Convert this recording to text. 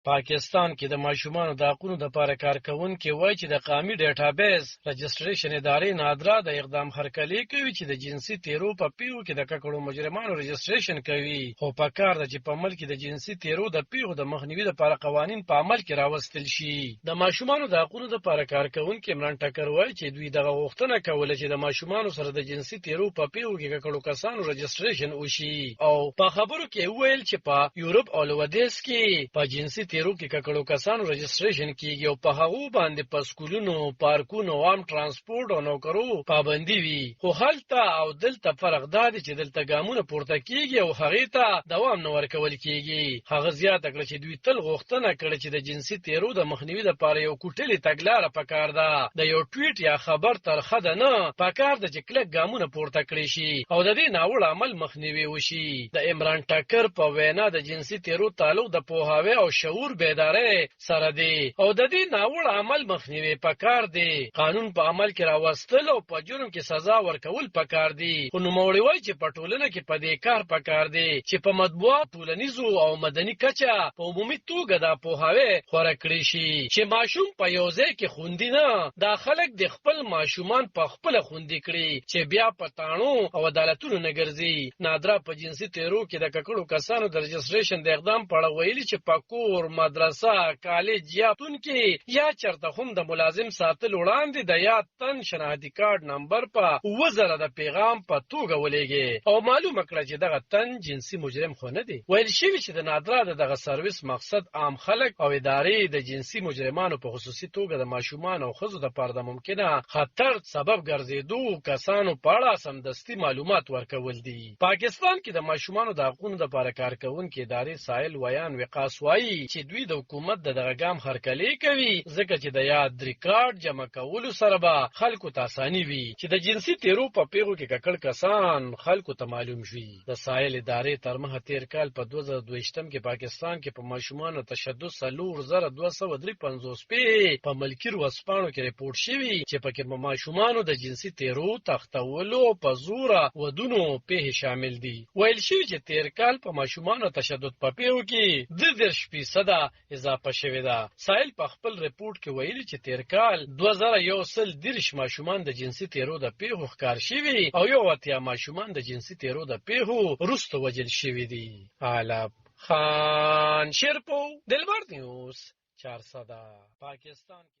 پاکستان کې د ماشومانو د حقونو د لپاره کارکونکي وایي چې د قومي ډیټابیس رجسټریشن ادارې نادرا د اقدام هرکلی کوي چې د جنسي تیرو په پیښو کې د ککړو مجرمانو رجسټریشن کوي، خو په کار ده چې په ملک کې د جنسي تیرو د پیښو د مخنیوي لپاره قوانین په عمل کې راوستل شي. د ماشومانو د حقونو د لپاره کارکونکي عمران ټکر وایي چې دوی دغه غوښتنه کوله چې د ماشومانو سره د جنسي تیرو په پیښو کې ککړو کسانو رجسټریشن وشي، او په خبرو کې ویل چې په یورپ او لویدیځ کې په جنسي تیرو کې ککړو کسانو رجسټریشن کیږي او په هغه باندې په سکولونو، پارکونو، عام ترانسپورت او نوکرو پابندي وي. خو هلته او دلته فرق دا دی چې دلته ګامونه پورته کیږي او هغې ته دوام نه ورکول کیږي. هغه زیاته کړه چې دوی تل غوښتنه کړې چې د جنسي تیرو د مخنیوي لپاره یو کوټلې تګلاره پکار ده. د یو ټویټ یا خبر ترخه ده نه، پکار ده چې کلک ګامونه پورته کړي شي او د دې ناوړه عمل مخنیوي وشي. د عمران ټکر په وینا د جنسي تیرو تعلق د پوهاوي او شعور بیدارۍ سره دی او د دې ناوړه عمل مخنیوي پکار دی. قانون په عمل کې راوستل او په جرم کې سزا ورکول پکار دی. خو نوموړي وایي چې په ټولنه کې په دې کار پکار دی چې په مطبوعات، ټولنیزو او مدني کچه په عمومي توګه د پوهاوي خوره کړی شي چې ماشوم په یو ځای کې خوندي نه، دا خلک د خپل ماشومان په خپل خوندي کړي چې بیا په تاڼو او عدالتونو نه ګرځي. نادرا په جنسي تیرو کې د ککړو کسانو د رجسټریشن د اقدام په اړه ویلي چې په کور، مدرسه، کالج یا تون کې یا چرته هم د ملازم ساتل وړاندې د یاد تن شناختی کارت نمبر په 2000 د پیغام په توګه ولېږي او معلومه کړه چې دغه تن جنسي مجرم خو نه دی. ویل شوي چې د نادرا دغه سرویس مقصد عام خلک او ادارې د جنسي مجرمانو په خصوصي توګه د ماشومان او ښځو د پاره د ممکنه خطر سبب ګرځېدو کسانو په اړه سمدستي معلومات ورکول دي. پاکستان کې د ماشومانو د حقوقو د لپاره کارکونکي ادارې سایل ویان وقاص وایي چې دوی د حکومت دغه ګام هرکلی کوي ځکه چې د یاد ریکارډ جمع کولو سره به خلکو ته اساني وي چې د جنسي تیرو په پیښو کې ککړ کسان خلکو ته معلوم شي. د سایل ادارې تر مخه تیر کال په 2022 کې پاکستان کې په ماشومانو تشدد 4253 په ملکي ورځپاڼو کې ریپورت شوی چې پکې ماشومانو د جنسي تیرو تختولو په زوره ودونو پیښې شامل دي. ویل شوی چې تیر کال په ماشومانو تشدد په پیښو کې 30% اضافه شوې ده. سایل په خپل ریپورت کې ویلي چې تیر کال 2130 ماشومان د جنسي تیرو د پیښو ښکار شوي او 80 ماشومان د جنسي تیرو د پیښو وروسته وژل شوي دي. علب خان شیرپو، دلبر نیوز، 400 پاکستان.